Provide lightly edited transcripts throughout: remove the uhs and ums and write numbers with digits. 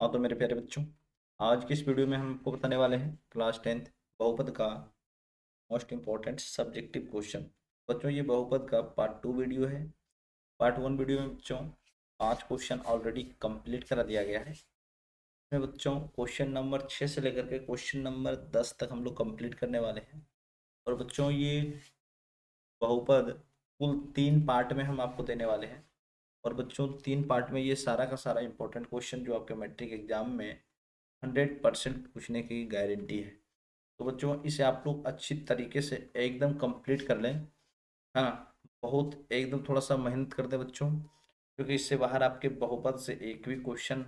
हाँ तो मेरे प्यारे बच्चों, आज की इस वीडियो में हम आपको बताने वाले हैं क्लास 10th बहुपद का मोस्ट इम्पोर्टेंट सब्जेक्टिव क्वेश्चन। बच्चों ये बहुपद का पार्ट 2 वीडियो है। पार्ट 1 वीडियो में बच्चों 5 क्वेश्चन ऑलरेडी कंप्लीट करा दिया गया है। इसमें बच्चों क्वेश्चन नंबर 6 से लेकर के क्वेश्चन नंबर 10 तक हम लोग कंप्लीट करने वाले हैं। और बच्चों ये बहुपद कुल 3 पार्ट में हम आपको देने वाले हैं। और बच्चों 3 पार्ट में ये सारा का सारा इंपॉर्टेंट क्वेश्चन जो आपके मैट्रिक एग्जाम में 100% पूछने की गारंटी है। तो बच्चों इसे आप लोग अच्छी तरीके से एकदम कंप्लीट कर लें। हाँ, बहुत एकदम थोड़ा सा मेहनत कर दें बच्चों, क्योंकि इससे बाहर आपके बहुपद से एक भी क्वेश्चन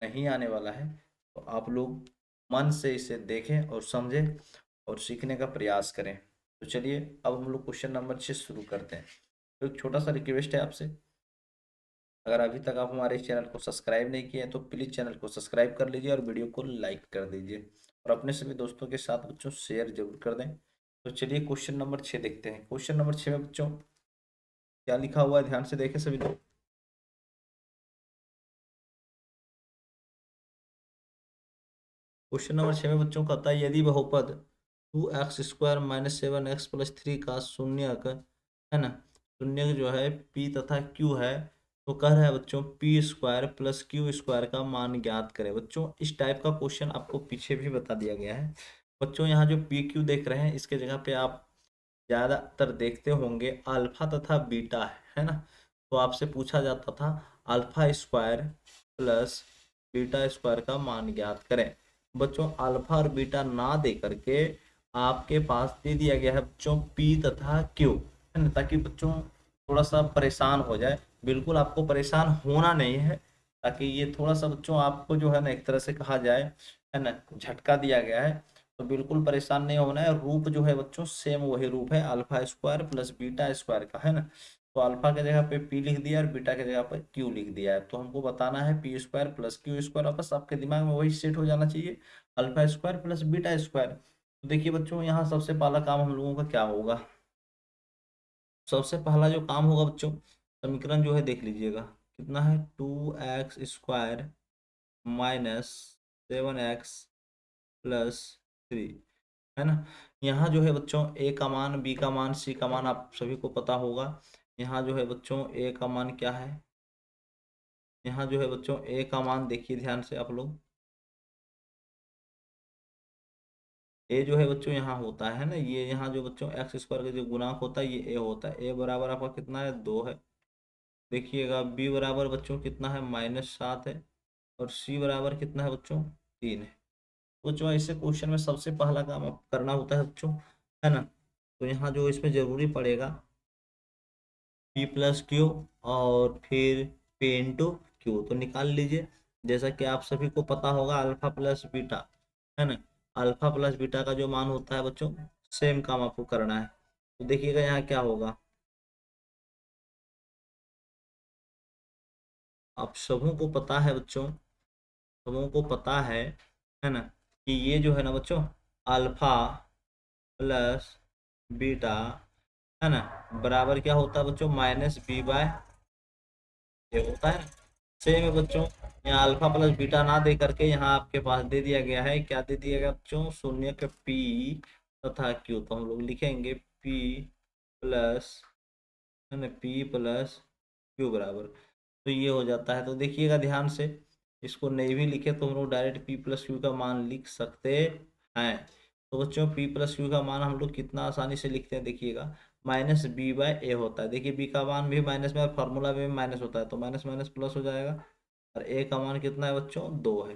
नहीं आने वाला है। तो आप लोग मन से इसे देखें और समझें और सीखने का प्रयास करें। तो चलिए अब हम लोग क्वेश्चन नंबर 6 शुरू करते हैं। तो एक छोटा सा रिक्वेस्ट है आपसे, अगर अभी तक आप हमारे चैनल को सब्सक्राइब नहीं किए हैं तो प्लीज़ चैनल को सब्सक्राइब कर लीजिए और वीडियो को लाइक कर दीजिए और अपने सभी दोस्तों के साथ बच्चों शेयर जरूर कर दें। तो चलिए क्वेश्चन नंबर 6 देखते हैं। क्वेश्चन नंबर 6 में बच्चों क्या लिखा हुआ है, ध्यान से देखें सभी लोग। क्वेश्चन नंबर 6 में बच्चों कहता है यदि बहुपद 2x² - 7x + 3 का शून्यक है ना, शून्यक जो है p तथा q है, तो कह रहा है बच्चों p² + q² का मान ज्ञात करें। बच्चों इस टाइप का क्वेश्चन आपको पीछे भी बता दिया गया है। बच्चों यहाँ जो पी क्यू देख रहे हैं इसके जगह पे आप ज़्यादातर देखते होंगे अल्फा तथा बीटा है ना। तो आपसे पूछा जाता था alpha square plus beta square का मान ज्ञात करें। बच्चों अल्फा और बीटा ना दे करके आपके पास दे दिया गया है बच्चों पी तथा क्यू, है ना, ताकि बच्चों थोड़ा सा परेशान हो जाए। बिल्कुल आपको परेशान होना नहीं है, ताकि ये थोड़ा सा बच्चों आपको जो है ना एक तरह से कहा जाए, है ना, झटका दिया गया है। तो बिल्कुल परेशान नहीं होना है। रूप जो है बच्चों सेम वही रूप है alpha square plus beta square का, है ना। तो अल्फा के जगह पे पी लिख दिया और बीटा के जगह पर क्यू लिख दिया है। तो हमको बताना है p² + q²। बस आपके दिमाग में वही सेट हो जाना चाहिए, alpha square plus beta square. तो देखिए बच्चों यहाँ सबसे पहला काम हम लोगों का क्या होगा। सबसे पहला जो काम होगा बच्चों, समीकरण जो है देख लीजिएगा कितना है, 2x² - 7x + 3, है ना। यहाँ जो है बच्चों ए का मान, बी का मान, सी का मान आप सभी को पता होगा। यहाँ जो है बच्चों ए का मान क्या है, यहाँ जो है बच्चों ए का मान देखिए ध्यान से आप लोग। ए जो है बच्चों यहाँ होता है ना, ये यहाँ जो बच्चों x² का जो गुणांक होता है ये ए होता है। ए बराबर आपका कितना है, 2 है। देखिएगा बी बराबर बच्चों कितना है, -7 है। और सी बराबर कितना है बच्चों, 3 है। बच्चों ऐसे क्वेश्चन में सबसे पहला काम आप करना होता है बच्चों, है ना। तो यहाँ जो इसमें जरूरी पड़ेगा p + q और फिर p × q, तो निकाल लीजिए। जैसा कि आप सभी को पता होगा अल्फा प्लस बीटा, है ना, अल्फा प्लस बीटा का जो मान होता है बच्चों सेम काम आपको करना है। तो देखिएगा यहाँ क्या होगा, आप सबों को पता है बच्चों, सबों को पता है ना, कि ये जो है ना बच्चों अल्फा प्लस बीटा, है ना, बराबर क्या होता है बच्चों, -b/, ये होता है ना। सेम है बच्चों, यहाँ अल्फा प्लस बीटा ना दे करके यहाँ आपके पास दे दिया गया है, क्या दे दिया गया बच्चों, शून्य के पी तथा क्यू। तो हम लोग लिखेंगे पी प्लस, है ना, p + q बराबर, तो ये हो जाता है। तो देखिएगा ध्यान से, इसको नहीं भी लिखे तो हम लोग डायरेक्ट p + q का मान लिख सकते हैं। तो बच्चों p + q का मान हम लोग कितना आसानी से लिखते हैं, देखिएगा -b/a होता है। देखिए b का मान भी माइनस में और फार्मूला में भी माइनस होता है, तो माइनस माइनस प्लस हो जाएगा। और a का मान कितना है बच्चों, 2 है।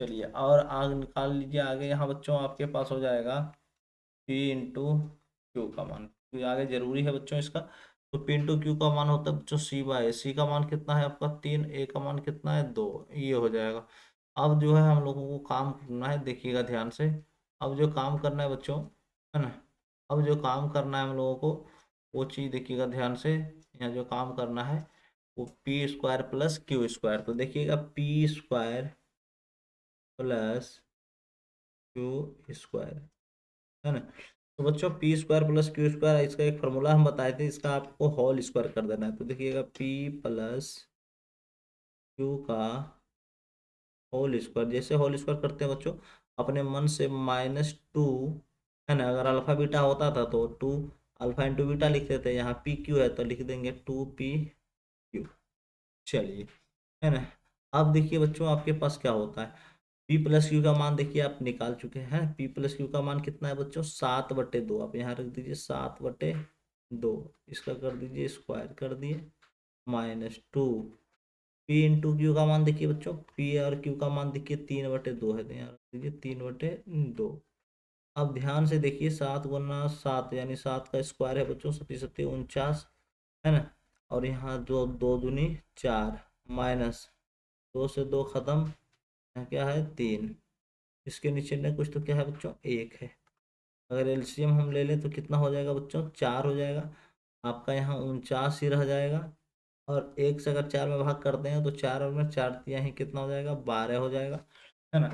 चलिए और आग निकाल लीजिए आगे, यहाँ बच्चों आपके पास हो जाएगा p × q का मान, तो आगे जरूरी है बच्चों इसका। तो p × q का मान होता है बच्चों c/a। सी का मान कितना है आपका, 3। ए का मान कितना है, 2। ये हो जाएगा। अब जो है हम लोगों को काम करना है, देखिएगा ध्यान से। अब जो काम करना है बच्चों, है ना, अब जो काम करना है हम लोगों को वो चीज़ देखिएगा ध्यान से। यहाँ जो काम करना है वो p² + q²। तो देखिएगा p² + q², है ना। तो बच्चों p² + q², इसका एक फार्मूला हम बताए थे, इसका आपको होल स्क्वायर कर देना है। तो देखिएगा p + q का होल स्क्वायर, जैसे होल स्क्वायर करते हैं बच्चों अपने मन से -2, है ना। अगर अल्फा बीटा होता था तो 2 अल्फा इंटू बीटा लिखते थे, यहाँ पी क्यू है तो लिख देंगे 2 पी क्यू। चलिए, है ना। अब देखिए बच्चों आपके पास क्या होता है, पी प्लस क्यू का मान देखिए आप निकाल चुके हैं। पी प्लस क्यू का मान कितना है बच्चों, 7/2। आप यहाँ रख दीजिए 7/2, इसका कर दीजिए स्क्वायर कर दिए, -2। पी इंटू क्यू का मान देखिए बच्चों, पी और क्यू का मान देखिए 3/2 है, तो यहाँ रख दीजिए 3/2। अब ध्यान से देखिए 7 × 7 यानी 7 का स्क्वायर है बच्चों, 7×7 = 49, है ना। और यहाँ जो 2×2 = 4, माइनस 2 से 2 खत्म, यहाँ क्या है 3, इसके नीचे न कुछ तो क्या है बच्चों 1 है। अगर एलसीएम हम ले लें तो कितना हो जाएगा बच्चों, 4 हो जाएगा। आपका यहाँ 49 ही रह जाएगा। और 1 से अगर 4 में भाग करते हैं तो 4 और में 4 तिया ही कितना हो जाएगा, 12 हो जाएगा, है ना।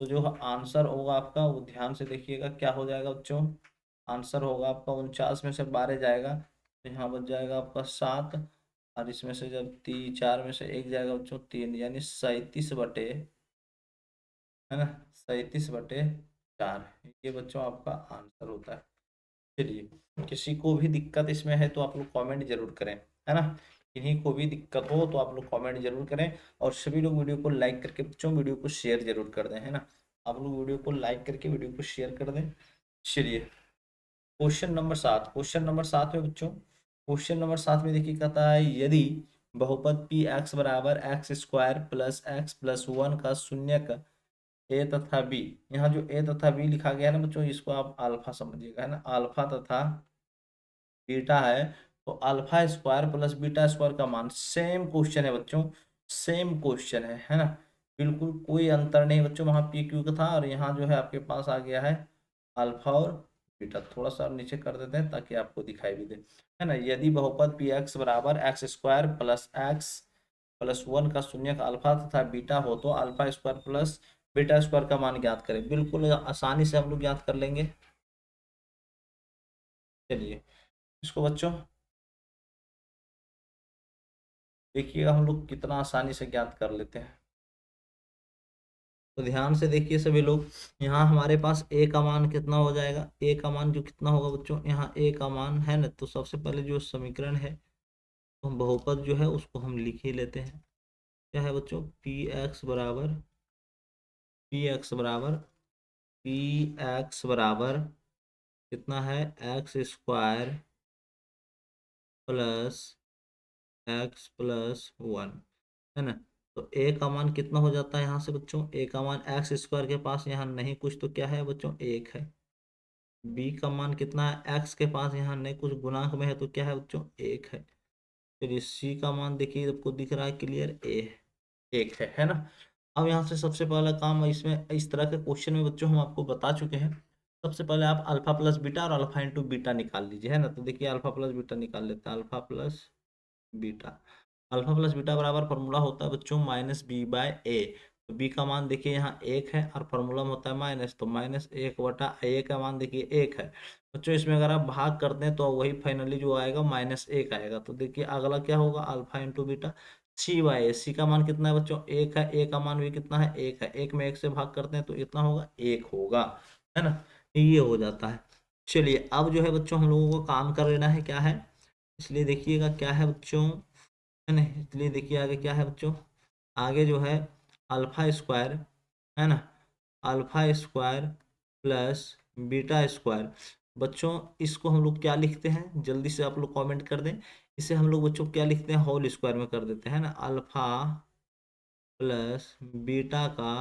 तो जो आंसर होगा आपका वो ध्यान से देखिएगा क्या हो जाएगा बच्चों, आंसर होगा आपका 49 में से 12 जाएगा तो यहाँ बच जाएगा आपका 7। और इसमें से जब 4 में से 1 जाएगा बच्चों 3, यानी 37/, है ना, 37/4। ये बच्चों आपका आंसर होता है। चलिए, किसी को भी दिक्कत इसमें है तो आप लोग कमेंट जरूर करें, है ना। किन्हीं को भी दिक्कत हो तो आप लोग कमेंट जरूर करें। और सभी लोग वीडियो को लाइक करके बच्चों वीडियो को शेयर जरूर कर दें, है ना। आप लोग वीडियो को लाइक करके वीडियो को शेयर कर दें। चलिए, क्वेश्चन नंबर 7 में बच्चों, क्वेश्चन नंबर 7 में देखिए कहता है यदि बहुपद पी एक्स बराबर x² प्लस x प्लस 1 का शून्यक ए तथा बी, यहाँ जो ए तथा बी लिखा गया है ना बच्चों, इसको आप अल्फा समझिएगा, है ना। अल्फा तथा बीटा है तो alpha square plus beta square का मान, सेम क्वेश्चन है बच्चों, सेम क्वेश्चन है ना। बिल्कुल कोई अंतर नहीं बच्चों, वहाँ पी क्यू का था और यहाँ जो है आपके पास आ गया है अल्फा और बीटा। थोड़ा सा नीचे कर देते हैं ताकि आपको दिखाई भी दे, है ना। यदि बहुपद पी एक्स बराबर x² प्लस x प्लस 1 का शून्यक अल्फा तथा बीटा हो तो alpha square plus beta square का मान ज्ञात करें। बिल्कुल आसानी से हम लोग ज्ञात कर लेंगे। चलिए, इसको बच्चों देखिएगा हम लोग कितना आसानी से ज्ञात कर लेते हैं। तो ध्यान से देखिए सभी लोग, यहाँ हमारे पास ए का मान कितना हो जाएगा, ए का मान जो कितना होगा बच्चों, यहाँ ए का मान है ना, तो सबसे पहले जो समीकरण है तो हम बहुपद जो है उसको हम लिख ही लेते हैं। क्या है बच्चों, पी एक्स बराबर कितना है, x² प्लस x+1, है ना। तो ए का मान कितना हो जाता है यहाँ से बच्चों, ए का मान x² के पास यहाँ नहीं कुछ तो क्या है बच्चों 1 है। बी का मान कितना है, x के पास यहाँ नहीं कुछ गुणांक में है तो क्या है बच्चों 1 है। चलिए, सी का मान देखिए आपको दिख रहा है क्लियर, ए 1 है ना। अब यहाँ से सबसे पहला काम इसमें, इस तरह के क्वेश्चन में बच्चों हम आपको बता चुके हैं। सबसे पहले आप अल्फा प्लस बीटा और अल्फा इंटू बीटा निकाल लीजिए, है ना। तो देखिए अल्फा प्लस बीटा निकाल लेते हैं, alpha plus beta, alpha plus beta बराबर फॉर्मूला होता है बच्चों -b/a। तो b का मान देखिए यहाँ 1 है और फॉर्मूला में होता है माइनस, तो -1/a का मान देखिए 1 है बच्चों। इसमें अगर आप भाग करते हैं तो वही फाइनली जो आएगा -1 आएगा। तो देखिए अगला क्या होगा, अल्फा इंटू बीटा, c/a, सी का मान कितना है बच्चों 1 है, a का मान भी कितना है 1 है, 1 में 1 से भाग करते हैं तो इतना होगा 1 होगा, है ना। ये हो जाता है। चलिए, अब जो है बच्चों हम लोगों को काम कर लेना है, क्या है, इसलिए देखिएगा क्या है बच्चों, है ना। इसलिए देखिए आगे क्या है बच्चों, आगे जो है अल्फा स्क्वायर, है ना, alpha square plus beta square. बच्चों इसको हम लोग क्या लिखते हैं, जल्दी से आप लोग कमेंट कर दें। इसे हम लोग बच्चों क्या लिखते हैं, होल स्क्वायर में कर देते हैं ना, अल्फा प्लस बीटा का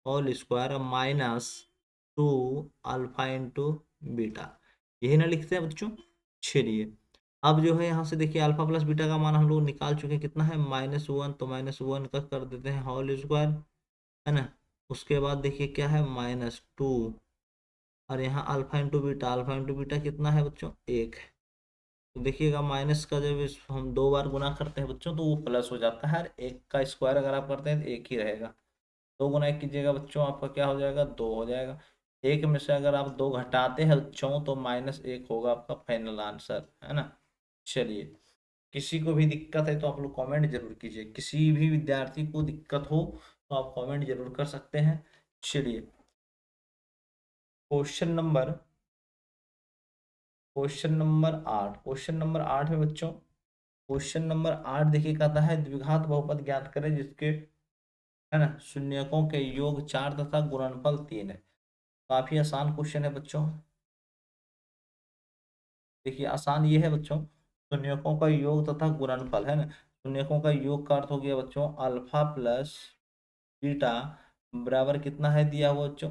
whole square -2 alpha into beta, यही ना लिखते हैं बच्चों। चलिए, अब जो है यहाँ से देखिए अल्फा प्लस बीटा का मान हम लोग निकाल चुके हैं, कितना है -1, तो -1 का कर देते हैं होल स्क्वायर, है ना। उसके बाद देखिए क्या है -2, और यहाँ अल्फा इंटू बीटा कितना है बच्चों 1 है। तो देखिएगा माइनस का जब हम 2 बार गुना करते हैं बच्चों तो वो प्लस हो जाता है, और 1 का स्क्वायर अगर आप करते हैं तो 1 ही रहेगा। 2 गुना 1 कीजिएगा बच्चों, आपका क्या हो जाएगा 2 हो जाएगा। 1 में से अगर आप 2 घटाते हैं बच्चों तो -1 होगा आपका फाइनल आंसर, है ना। चलिए, किसी को भी दिक्कत है तो आप लोग कमेंट जरूर कीजिए, किसी भी विद्यार्थी को दिक्कत हो तो आप कमेंट जरूर कर सकते हैं। चलिए क्वेश्चन नंबर 8 में बच्चों, क्वेश्चन नंबर 8 देखिए कहता है द्विघात बहुपद ज्ञात करें जिसके, है ना, शून्यकों के योग 4 तथा गुणनफल 3 है। काफी आसान क्वेश्चन है बच्चों। देखिए आसान ये है बच्चों, शून्यकों का योग तथा गुणनफल, है ना। शून्यकों का योग का अर्थ हो गया बच्चों अल्फा प्लस बीटा बराबर कितना है दिया हुआ बच्चों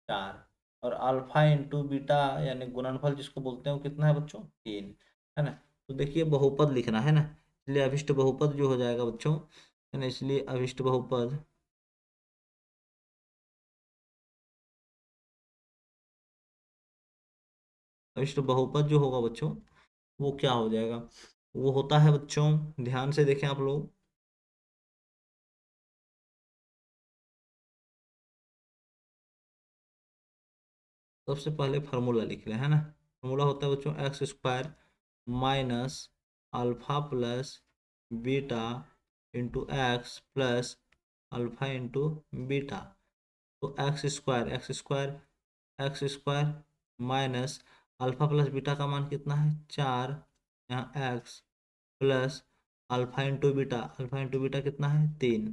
4, और अल्फा इंटू बीटा यानी गुणनफल जिसको बोलते हैं वो कितना है बच्चों 3, है ना। तो देखिए बहुपद लिखना है ना, इसलिए अभिष्ट बहुपद जो हो जाएगा बच्चों, है ना, इसलिए अभिष्ट बहुपद जो होगा बच्चों वो क्या हो जाएगा, वो होता है बच्चों, ध्यान से देखें आप लोग। सबसे पहले फार्मूला लिख लें, है ना। फार्मूला होता है बच्चों X square minus alpha plus beta into X plus alpha into beta. तो X square minus alpha plus beta का मान कितना है 4, यहाँ X plus alpha into beta कितना है 3,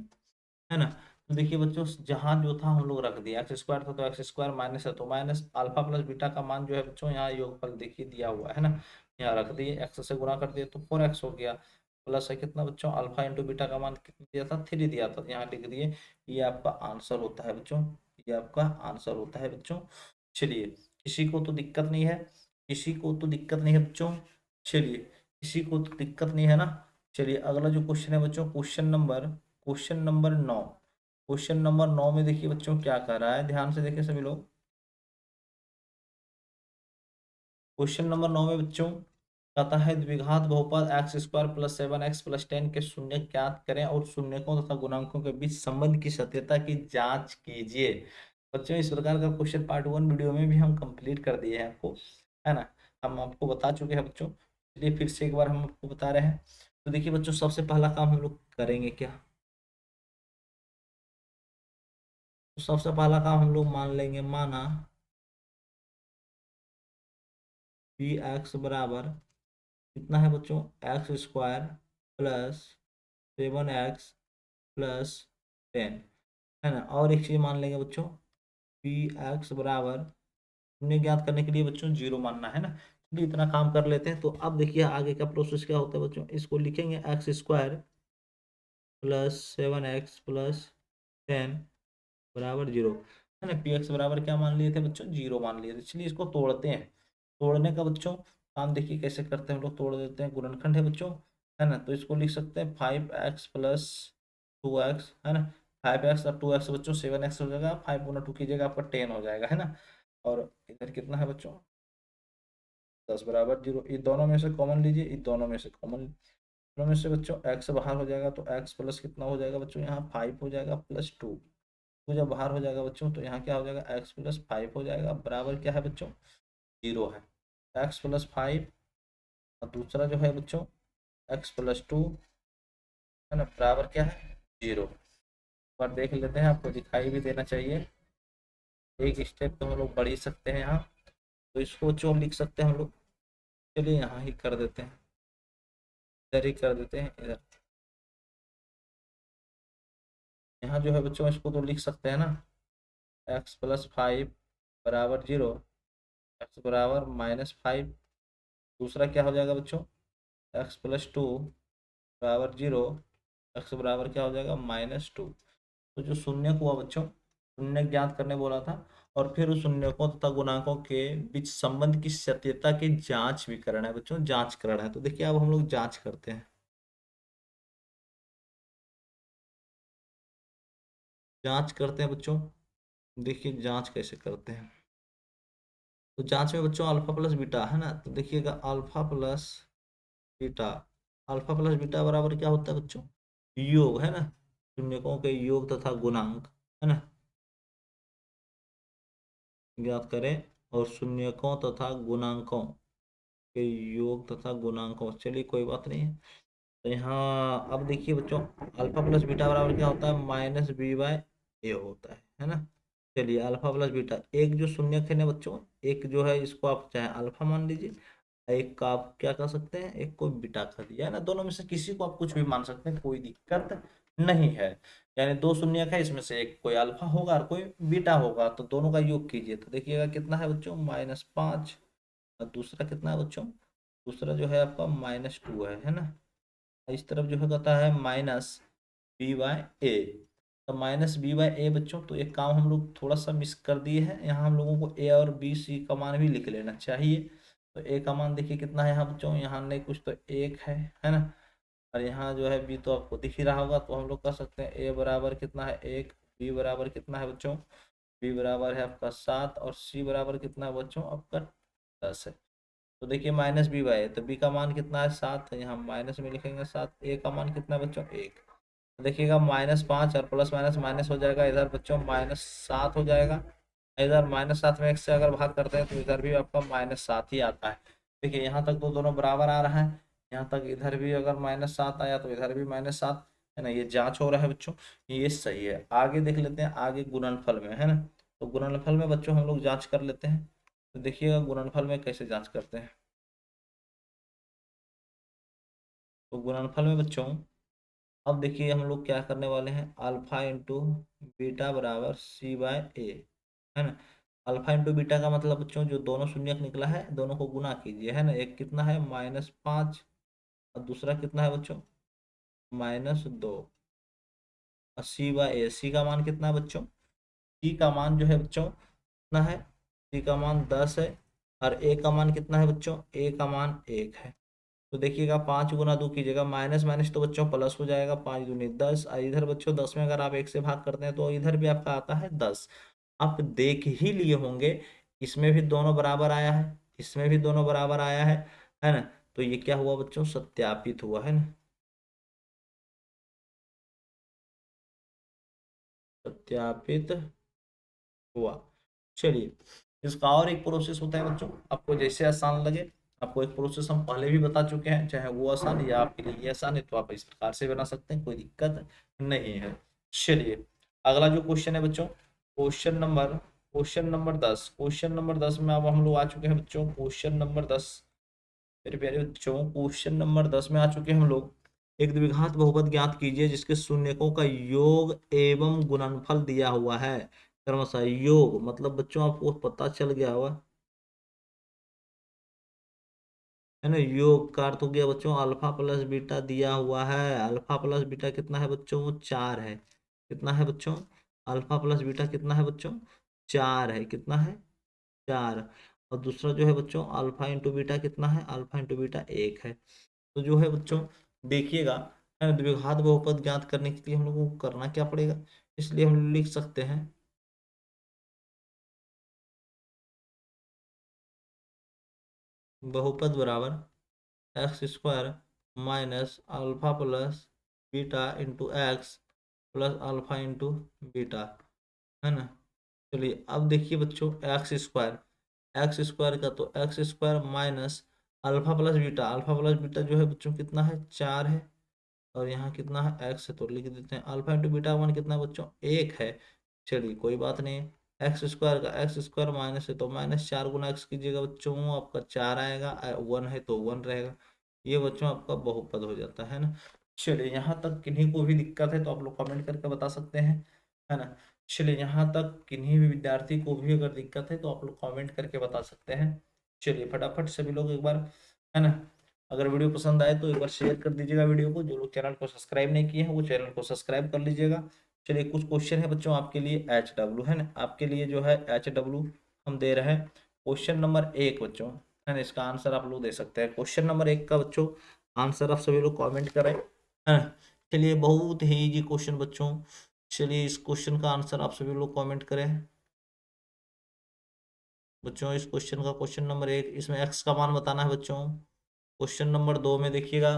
है ना। तो देखिए बच्चों जहां जो था हम लोग रख दिया, एक्स स्क्वायर था तो एक्स स्क्वायर माइनस है तो माइनस अल्फा प्लस बीटा का मान जो है बच्चों यहाँ योगफल देखिए दिया हुआ है ना, यहाँ रख दिए, एक्स से गुणा कर दिए तो 4x हो गया, प्लस है कितना बच्चों अल्फा इंटू बीटा का मान कितना दिया था 3 दिया था, यहाँ लिख दिए। ये आपका आंसर होता है बच्चों, ये आपका आंसर होता है बच्चों। चलिए किसी को तो दिक्कत नहीं है, किसी को तो दिक्कत नहीं है बच्चों। चलिए किसी को तो दिक्कत नहीं है ना। चलिए अगला जो क्वेश्चन है बच्चों, क्वेश्चन नंबर 9। क्वेश्चन नंबर 9 में देखिए बच्चों क्या कर रहा है, ध्यान से देखिए सभी लोग। क्वेश्चन नंबर 9 में बच्चों कहता है द्विघात बहुपद x square plus 7x plus 10 के शून्य ज्ञात करें और शून्यकों तथा गुणांकों के बीच संबंध की सत्यता की जांच कीजिए। बच्चों इस प्रकार का क्वेश्चन पार्ट 1 वीडियो में भी हम कंप्लीट कर दिए हैं आपको, है ना, हम आपको बता चुके हैं बच्चों। चलिए फिर से एक बार हम आपको बता रहे हैं। तो देखिए बच्चों सबसे पहला काम हम लोग करेंगे क्या, तो सबसे पहला काम हम लोग मान लेंगे, माना पी एक्स बराबर कितना है बच्चों X square plus 7x plus 10, है ना। और एक चीज मान लेंगे बच्चों, पी एक्स बराबर, हमने ज्ञात करने के लिए बच्चों 0 मानना है ना। चलिए इतना काम कर लेते हैं। तो अब देखिए आगे का प्रोसेस क्या होता है बच्चों, इसको लिखेंगे x square plus 7x plus 10 बराबर 0, है ना। पी एक्स बराबर क्या मान लिए थे बच्चों 0 मान लिए थे। चलिए इसको तोड़ते हैं। तोड़ने का बच्चों काम देखिए कैसे करते हैं हम लोग, तोड़ देते हैं, गुणनखंड है बच्चों, है ना। तो इसको लिख सकते हैं 5x प्लस 2x, है ना। 5x और 2x बच्चों 7x हो जाएगा, 5 गुना 2 कीजिएगा आपका 10 हो जाएगा, है ना। और इधर कितना है बच्चों 10 बराबर 0, ये दोनों में से कॉमन लीजिए, इन दोनों में से कॉमन, दोनों में से बच्चों x बाहर हो जाएगा तो x प्लस कितना हो जाएगा बच्चों यहाँ 5 हो जाएगा प्लस 2, तो जब बाहर हो जाएगा बच्चों तो यहाँ क्या हो जाएगा x प्लस 5 हो जाएगा बराबर क्या है बच्चों 0 है। x प्लस 5 और दूसरा जो है बच्चों x प्लस 2, है ना, बराबर क्या है 0। पर देख लेते हैं, आपको दिखाई भी देना चाहिए, एक स्टेप तो हम लोग बढ़ ही सकते हैं यहाँ। तो इसको जो लिख सकते हैं हम लोग, चलिए यहाँ ही कर देते हैं, इधर ही कर देते हैं इधर। यहाँ जो है बच्चों इसको तो लिख सकते हैं ना, एक्स प्लस 5 बराबर 0, एक्स बराबर -5, दूसरा क्या हो जाएगा बच्चों एक्स प्लस 2 बराबर 0, एक्स बराबर क्या हो जाएगा -2। तो जो शून्य हुआ बच्चों, शून्य ज्ञात करने बोला था, और फिर उस शून्यकों तथा गुणांकों के बीच संबंध की सत्यता की जांच भी करना है बच्चों, जांच करना है। तो देखिए अब हम लोग जांच करते हैं, जांच करते हैं बच्चों। देखिए जांच कैसे करते हैं, तो जांच में बच्चों अल्फा प्लस बीटा, है ना। तो देखिएगा alpha plus beta, alpha plus beta बराबर क्या होता है बच्चों योग, है ना, शून्यकों के योग तथा गुणांक, है ना, ज्ञात करें और शून्यकों तथा गुणांकों के योग तथा गुणांकों, चलिए कोई बात नहीं है। तो यहाँ अब देखिए बच्चों, अल्फा प्लस बीटा बराबर क्या होता है, माइनस बी बाय ए होता है ना। चलिए अल्फा प्लस बीटा, एक जो शून्य है ना बच्चों, एक जो है इसको आप चाहे अल्फा मान लीजिए, एक का आप क्या कर सकते हैं, एक को बीटा कर दिया है ना, दोनों में से किसी को आप कुछ भी मान सकते हैं, कोई दिक्कत नहीं है। यानी दो शून्य है, इसमें से एक कोई अल्फा होगा और कोई बीटा होगा, तो दोनों का योग कीजिए तो देखिएगा कितना है बच्चों, -5। और दूसरा कितना है बच्चों, दूसरा जो है आपका -2 है ना। इस तरफ जो है कहता है माइनस बी बाय ए। तो माइनस बी बाय ए बच्चों, तो एक काम हम लोग थोड़ा सा मिस कर दिए हैं, यहाँ हम लोगों को ए और बी सी का मान भी लिख लेना चाहिए। तो ए का मान देखिए कितना है यहाँ बच्चों, यहाँ नहीं कुछ तो एक है ना। और यहाँ जो है बी तो आपको दिख ही रहा होगा, तो हम लोग कह सकते हैं ए बराबर कितना है, एक, बी बराबर कितना है बच्चों, बी बराबर है आपका 7, और सी बराबर कितना है बच्चों आपका 10 है। तो देखिए माइनस बी बाई, तो बी का मान कितना है 7 है, यहाँ माइनस में लिखेंगे 7, ए का मान कितना है बच्चों 1। तो देखिएगा -5 और प्लस माइनस माइनस हो जाएगा, इधर बच्चों -7 हो जाएगा। इधर -7 में 1 से अगर भाग करते हैं तो इधर भी आपका -7 ही आता है। देखिए यहाँ तक तो दोनों बराबर आ रहा है, यहाँ तक इधर भी अगर -7 आया तो इधर भी -7 है ना, ये जांच हो रहा है बच्चों, ये सही है। आगे देख लेते हैं, आगे गुणनफल में है ना। तो गुणनफल में बच्चों हम लोग जांच कर लेते हैं। तो देखिएगा गुणनफल में कैसे जांच करते हैं। तो गुणनफल में बच्चों अब देखिए हम लोग क्या करने वाले हैं, अल्फा इंटू बीटा बराबर सी बाय ए, है ना। अल्फा इंटू बीटा का मतलब बच्चों जो दोनों शून्यक निकला है दोनों को गुना कीजिए, है ना। एक कितना है -5, और दूसरा कितना है बच्चों -2। और सी बाय ए, सी का मान कितना है बच्चों, सी का मान जो है बच्चों कितना है, सी का मान 10 है। और ए का मान कितना है बच्चों, ए का मान 1 है। तो देखिएगा 5 गुना 2 कीजिएगा, माइनस माइनस तो बच्चों प्लस हो जाएगा, 5 दूनी 10, और इधर बच्चों 10 में अगर आप 1 से भाग करते हैं तो इधर भी आपका आता है 10। आप देख ही लिए होंगे, इसमें भी दोनों बराबर आया है, इसमें भी दोनों बराबर आया है ना। तो ये क्या हुआ बच्चों, सत्यापित हुआ है ना, सत्यापित हुआ। चलिए, इसका और एक प्रोसेस होता है बच्चों, आपको जैसे आसान लगे। आपको एक प्रोसेस हम पहले भी बता चुके हैं, चाहे वो आसान या आपके लिए ये आसान है तो आप इस प्रकार से बना सकते हैं, कोई दिक्कत नहीं है। चलिए अगला जो क्वेश्चन है बच्चों, क्वेश्चन नंबर 10, क्वेश्चन नंबर 10 में अब हम लोग आ चुके हैं बच्चों, क्वेश्चन नंबर 10। मेरे प्यारे बच्चों क्वेश्चन नंबर 10 में आ चुके हैं हम लोग। एक द्विघात बहुपद ज्ञात कीजिए जिसके शून्यकों का योग एवं गुणनफल दिया हुआ है। क्रमशः योग मतलब बच्चों आपको पता चल गया होगा, है ना। योग का अर्थ हो गया बच्चों अल्फा प्लस बीटा दिया हुआ है, अल्फा प्लस बीटा कितना है बच्चों, वो 4 है। कितना है बच्चों, अल्फा प्लस बीटा कितना है बच्चों, 4 है। कितना है, 4। और दूसरा जो है बच्चों अल्फा इंटू बीटा कितना है, अल्फा इंटू बीटा 1 है। तो जो है बच्चों देखिएगा, है ना, द्विघात बहुपद ज्ञात करने के लिए हम लोगों को करना क्या पड़ेगा, इसलिए हम लिख सकते हैं बहुपद बराबर x² minus alpha plus beta into X plus alpha into beta, है ना। चलिए अब देखिए बच्चों एक्स स्क्वायर का, तो x² minus alpha plus beta, alpha plus beta जो है बच्चों कितना है 4 है। और यहाँ कितना है एक्स है, तो लिख देते हैं अल्फा इंटू बीटा वन कितना है बच्चों 1 है। चलिए कोई बात नहीं, एक्स स्क्वायर माइनस है तो -4 गुना एक्स कीजिएगा बच्चों, आपका 4 आएगा, 1 है तो 1 रहेगा। ये बच्चों आपका बहुपद हो जाता है ना। चलिए यहाँ तक किन्हीं को भी दिक्कत है तो आप लोग कमेंट करके बता सकते हैं, है ना। चलिए यहाँ तक किन्हीं भी विद्यार्थी को भी अगर दिक्कत है तो आप लोग कमेंट करके बता सकते हैं। चलिए फटाफट सभी लोग एक बार, है ना, अगर वीडियो पसंद आए तो एक बार शेयर कर दीजिएगा वीडियो को, जो लोग चैनल को सब्सक्राइब नहीं किए हैं वो चैनल को सब्सक्राइब कर लीजिएगा। चलिए कुछ क्वेश्चन है बच्चों आपके लिए, HW है ना, आपके लिए जो है HW हम दे रहे हैं। क्वेश्चन नंबर 1 बच्चों, है ना, इसका आंसर आप लोग दे सकते हैं। क्वेश्चन नंबर 1 का बच्चों आंसर आप सभी लोग कमेंट करें, है ना। चलिए बहुत ही इजी क्वेश्चन बच्चों, चलिए इस क्वेश्चन का आंसर आप सभी लोग कमेंट करें बच्चों। इस क्वेश्चन का क्वेश्चन नंबर 1, इसमें एक्स का मान बताना है बच्चों। क्वेश्चन नंबर 2 में देखिएगा,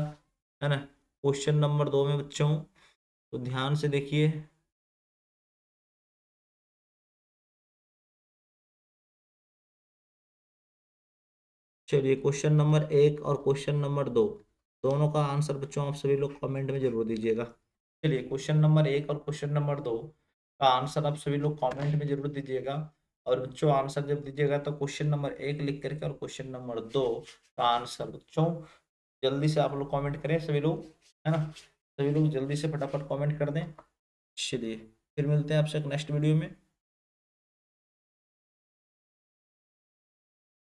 है ना, क्वेश्चन नंबर 2 में बच्चों तो ध्यान से देखिए। चलिए क्वेश्चन नंबर 1 और क्वेश्चन नंबर 2, दोनों का आंसर बच्चों आप सभी लोग कमेंट में जरूर दीजिएगा। चलिए क्वेश्चन नंबर 1 और क्वेश्चन नंबर 2 का आंसर आप सभी लोग कमेंट में जरूर दीजिएगा। और बच्चों आंसर जब दीजिएगा तो क्वेश्चन नंबर 1 लिख करके और क्वेश्चन नंबर 2 का आंसर बच्चों जल्दी से आप लोग कमेंट करें सभी लोग, है ना। सभी लोग जल्दी से फटाफट कमेंट कर दें। चलिए फिर मिलते हैं आपसे नेक्स्ट वीडियो में।